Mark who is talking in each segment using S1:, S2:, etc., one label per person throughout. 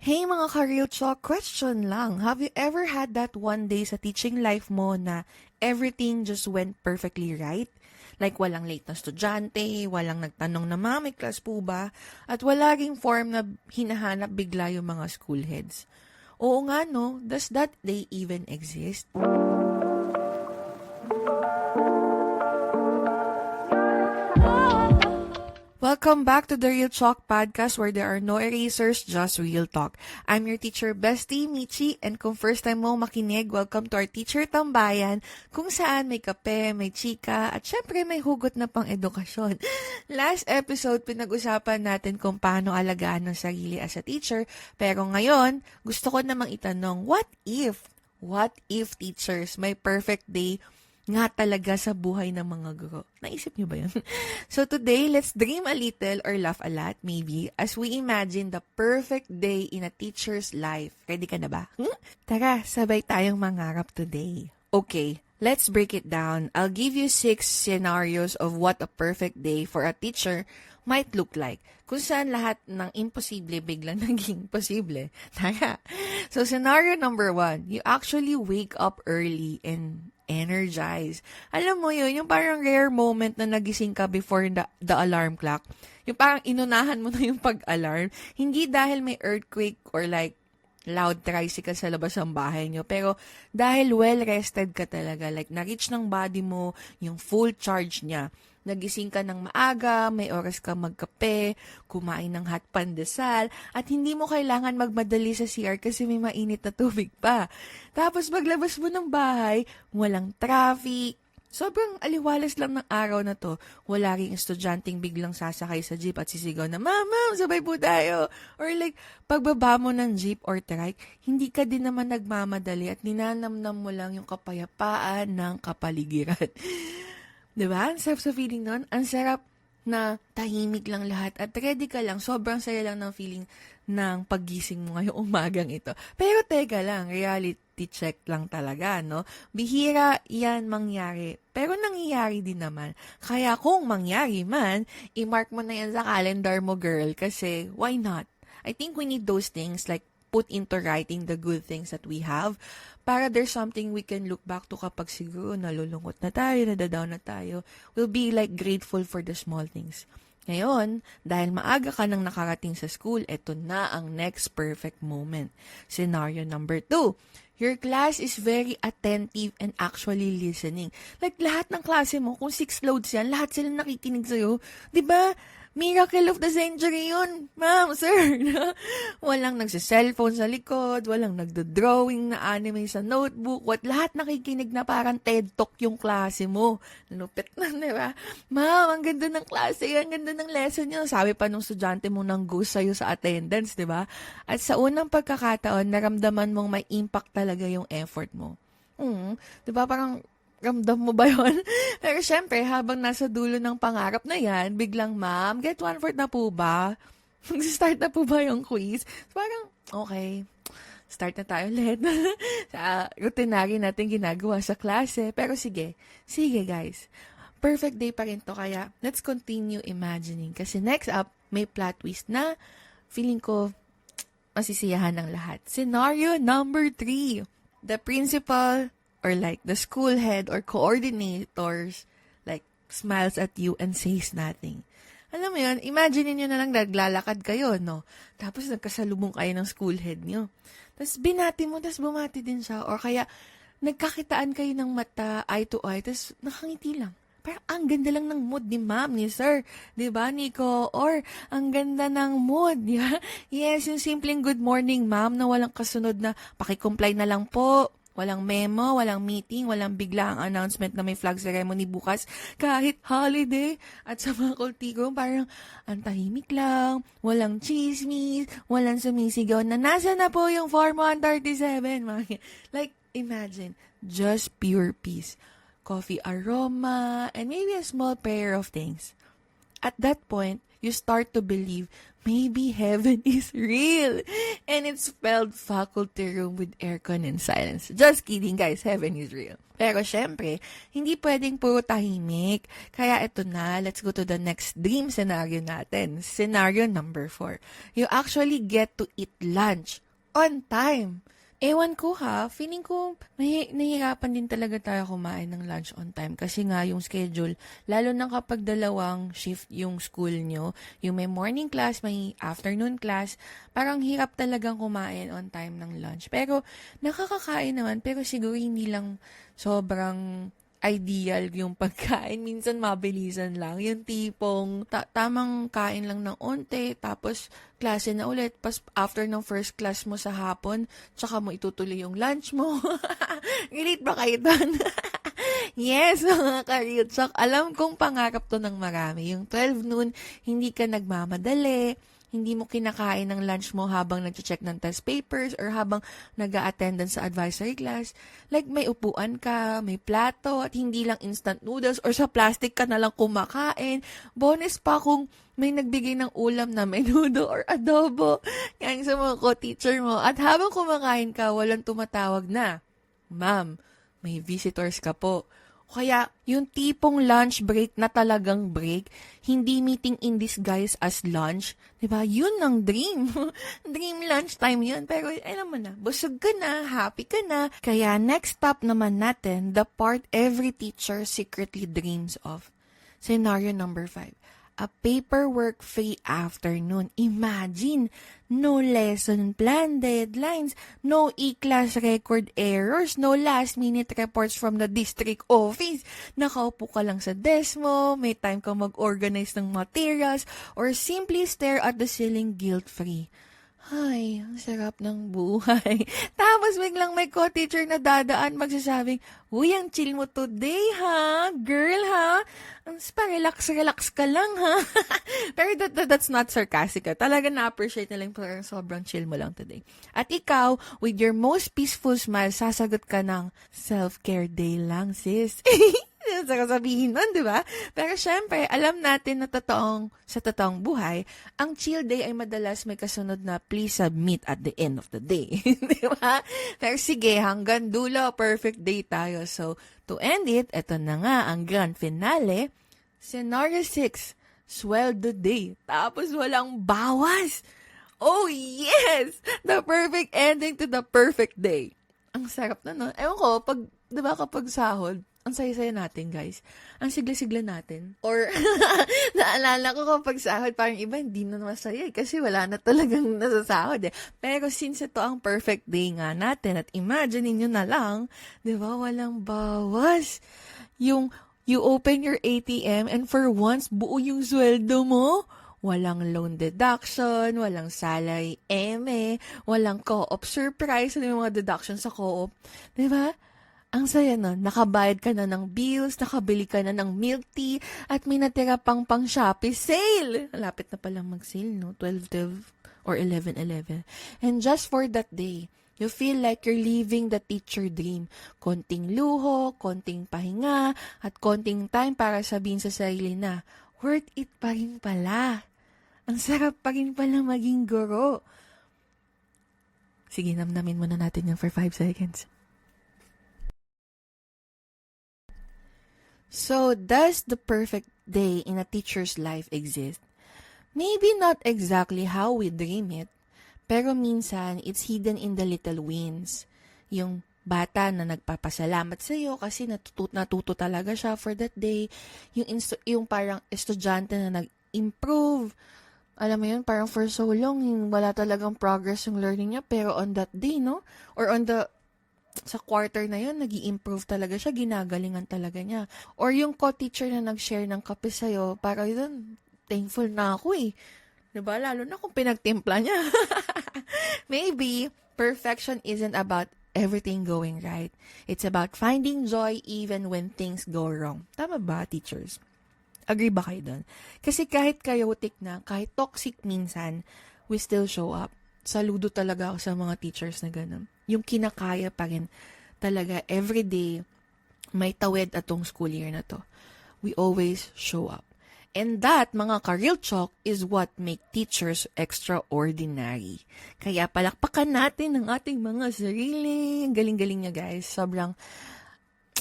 S1: Hey mga ka-real talk, question lang. Have you ever had that one day sa teaching life mo na everything just went perfectly right? Like walang late na estudyante, walang nagtanong na may class po ba? At wala ring form na hinahanap bigla yung mga school heads. Oo nga no, does that day even exist? Welcome back to the Real Talk podcast where there are no erasers, just real talk. I'm your teacher, Bestie Michi, and kung first time mo makinig, welcome to our Teacher Tambayan, kung saan may kape, may chika, at syempre may hugot na pang edukasyon. Last episode, pinag-usapan natin kung paano alagaan ng sarili as a teacher, pero ngayon, gusto ko namang itanong, what if teachers may perfect day nga talaga sa buhay ng mga guro? Naisip niyo ba yun? So today, let's dream a little or laugh a lot maybe as we imagine the perfect day in a teacher's life. Ready ka na ba? Tara, sabay tayong mangarap today. Okay, let's break it down. I'll give you 6 scenarios of what a perfect day for a teacher might look like. Kung saan lahat ng imposible biglang naging posible. Tara. So scenario number 1, you actually wake up early and energized. Alam mo yun, yung parang rare moment na nagising ka before the alarm clock. Yung parang inunahan mo na yung pag-alarm. Hindi dahil may earthquake or like loud tricycle sa labas ng bahay nyo. Pero dahil well-rested ka talaga, like na-reach ng body mo yung full charge niya. Nagising ka ng maaga, may oras ka magkape, kumain ng hot pandesal, at hindi mo kailangan magmadali sa CR kasi may mainit na tubig pa. Tapos paglabas mo ng bahay, walang traffic. Sobrang aliwalas lang ng araw na to. Wala ring estudyanteng biglang sasakay sa jeep at sisigaw na, Ma'am, sabay po tayo. Or like, pagbaba mo ng jeep or trike, hindi ka din naman nagmamadali at ninanamnam mo lang yung kapayapaan ng kapaligiran. Diba? Ang sarap sa feeling nun. Ang sarap na tahimik lang lahat at ready ka lang. Sobrang saya lang ng feeling ng paggising mo ngayong umagang ito. Pero teka lang, reality check lang talaga, no? Bihira yan mangyari. Pero nangyayari din naman. Kaya kung mangyari man, i-mark mo na yan sa calendar mo, girl. Kasi why not? I think we need those things like put into writing the good things that we have para there's something we can look back to kapag siguro nalulungkot na tayo, nadadown na tayo. We'll be like grateful for the small things. Ngayon, dahil maaga ka nang nakarating sa school, eto na ang next perfect moment. Scenario number 2. Your class is very attentive and actually listening. Like, lahat ng klase mo, kung 6 loads yan, lahat sila nakikinig sa'yo. Diba? Miracle of the century yun, ma'am, sir. Walang nagsiselfone sa likod, walang nagdo-drawing na anime sa notebook, lahat nakikinig na parang TED Talk yung klase mo. Lupit na, di ba? Ma'am, ang ganda ng klase, ang ganda ng lesson nyo. Sabi pa nung estudyante mo nang go sa'yo sa attendance, di ba? At sa unang pagkakataon, naramdaman mong may impact talaga yung effort mo. Di ba parang ramdam mo ba yun? Pero syempre, habang nasa dulo ng pangarap na yan, biglang, ma'am, get 1/4 na po ba? Mag-start na po ba yung quiz? So, parang, okay, start na tayo ulit. Sa routinary natin ginagawa sa klase. Pero sige guys, perfect day pa rin to. Kaya, let's continue imagining. Kasi next up, may plot twist na feeling ko masisiyahan ng lahat. Scenario number 3. The principal or like the school head or coordinators like smiles at you and says nothing. Alam mo yun, imagine niyo na lang naglalakad kayo, no? Tapos nagkasalubong kayo ng school head niyo. Tapos binati mo, tapos bumati din siya. Or kaya nagkakitaan kayo ng mata, eye to eye, tapos nakangiti lang. Pero ang ganda lang ng mood ni ma'am, ni sir. Diba, Nico? Or, ang ganda ng mood. Yeah? Yes, yung simpleng good morning, ma'am, na walang kasunod na pakicomply na lang po. Walang memo, walang meeting, walang biglaang announcement na may flag ceremony bukas kahit holiday. At sa mga kultigo, parang ang tahimik lang, walang chismis, walang sumisigaw na nasa na po yung Form 137. Like, imagine, just pure peace. Coffee aroma, and maybe a small prayer of thanks. At that point, you start to believe maybe heaven is real. And it's spelled faculty room with aircon and silence. Just kidding guys, heaven is real. Pero syempre, hindi pwedeng puro tahimik. Kaya ito na, let's go to the next dream scenario natin. Scenario number 4. You actually get to eat lunch on time. Ewan ko feeling ko nahihirapan din talaga tayo kumain ng lunch on time kasi nga yung schedule, lalo na kapag dalawang shift yung school nyo, yung may morning class, may afternoon class, parang hirap talagang kumain on time ng lunch. Pero nakakakain naman, pero siguro hindi lang sobrang ideal yung pagkain. Minsan mabilisan lang. Yung tipong tamang kain lang ng onte, tapos klase na ulit. Pas after ng first class mo sa hapon, tsaka mo itutuloy yung lunch mo. Relate ba kayo doon? Yes, mga ka-real talk. Alam kong pangarap to ng marami. Yung 12 noon, hindi ka nagmamadali, hindi mo kinakain ng lunch mo habang nag-check ng test papers or habang nag-a-attendance sa advisory class. Like, may upuan ka, may plato, at hindi lang instant noodles or sa plastic ka na lang kumakain. Bonus pa kung may nagbigay ng ulam na menudo or adobo. Yan sa mga co-teacher mo. At habang kumakain ka, walang tumatawag na, "Ma'am, may visitors ka po." Kaya, yung tipong lunch break na talagang break, hindi meeting in disguise as lunch, diba? Yun ang dream. Dream lunch time yun. Pero, alam mo na, busog ka na, happy ka na. Kaya, next stop naman natin, the part every teacher secretly dreams of. Scenario number 5. A paperwork-free afternoon. Imagine, no lesson plan deadlines, no e-class record errors, no last-minute reports from the district office. Nakaupo ka lang sa desk mo, may time kang mag-organize ng materials, or simply stare at the ceiling guilt-free. Ay, ang sarap ng buhay. Tapos biglang may co-teacher na dadaan magsasabing, "Uy, ang chill mo today, ha? Girl, ha? Ang pa-relax-relax ka lang, ha?" Pero that's not sarcastic. Talaga na-appreciate na lang parang sobrang chill mo lang today. At ikaw, with your most peaceful smile, sasagot ka ng, "Self-care day lang, sis." Sa sabihin nun, di ba? Pero syempre, alam natin na sa totoong buhay, ang chill day ay madalas may kasunod na please submit at the end of the day. Di ba? Pero sige, hanggang dulo, perfect day tayo. So, to end it, eto na nga ang grand finale. Scenario 6, sweldo day. Tapos walang bawas. Oh yes! The perfect ending to the perfect day. Ang sarap na, no? Ewan ko, di ba kapag sahod, ang saya-saya natin, guys. Ang sigla-sigla natin. Or, naalala ko kapag sahod, parang iba, hindi na masaya kasi wala na talagang nasasahod eh. Pero since ito ang perfect day nga natin, at imagine niyo na lang, di ba, walang bawas. You open your ATM and for once, buo yung sweldo mo. Walang loan deduction, walang salary eme, walang co-op surprise, ano yung mga deductions sa co-op. Di ba? Ang saya nun, nakabayad ka na ng bills, nakabili ka na ng milk tea, at may natira pang Shopee sale. Lapit na palang mag-sale, no? 12/12 or 11/11. And just for that day, you feel like you're living the teacher dream. Konting luho, konting pahinga, at konting time para sabihin sa sarili na, worth it pa rin pala. Ang sarap pa rin pala maging guro. Sige, namnamin muna natin yan for 5 seconds. So, does the perfect day in a teacher's life exist? Maybe not exactly how we dream it, pero minsan, it's hidden in the little wins. Yung bata na nagpapasalamat sa iyo kasi natuto talaga siya for that day. Yung parang estudyante na nag-improve. Alam mo yun, parang for so long, wala talagang progress yung learning niya, pero on that day, no? Or sa quarter na yun, nag-i-improve talaga siya, ginagalingan talaga niya. Or yung co-teacher na nag-share ng kape sa'yo, para yun, thankful na ako eh. Diba? Lalo na kung pinagtimpla niya. Maybe, perfection isn't about everything going right. It's about finding joy even when things go wrong. Tama ba, teachers? Agree ba kayo dun? Kasi kahit chaotic na, kahit toxic minsan, we still show up. Saludo talaga ako sa mga teachers na ganun. Yung kinakaya pa rin talaga everyday may tawid atong school year na to. We always show up. And that, mga ka-real talk, is what make teachers extraordinary. Kaya palakpakan natin ang ating mga sarili. Ang galing-galing niya, guys. Sobrang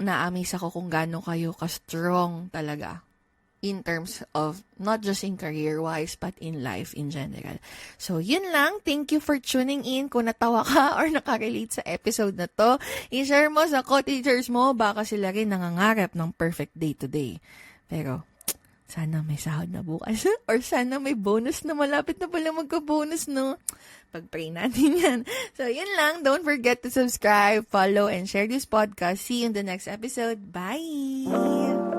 S1: na-amaze ako kung gaano kayo ka-strong talaga in terms of not just in career-wise but in life in general. So, yun lang. Thank you for tuning in. Kung natawa ka or nakarelate sa episode na to, i-share mo sa co-teachers mo. Baka sila rin nangangarap ng perfect day-to-day. Pero, sana may sahod na bukas. Or sana may bonus na malapit na pala magka-bonus, no? Pag-pray natin yan. So, yun lang. Don't forget to subscribe, follow, and share this podcast. See you in the next episode. Bye!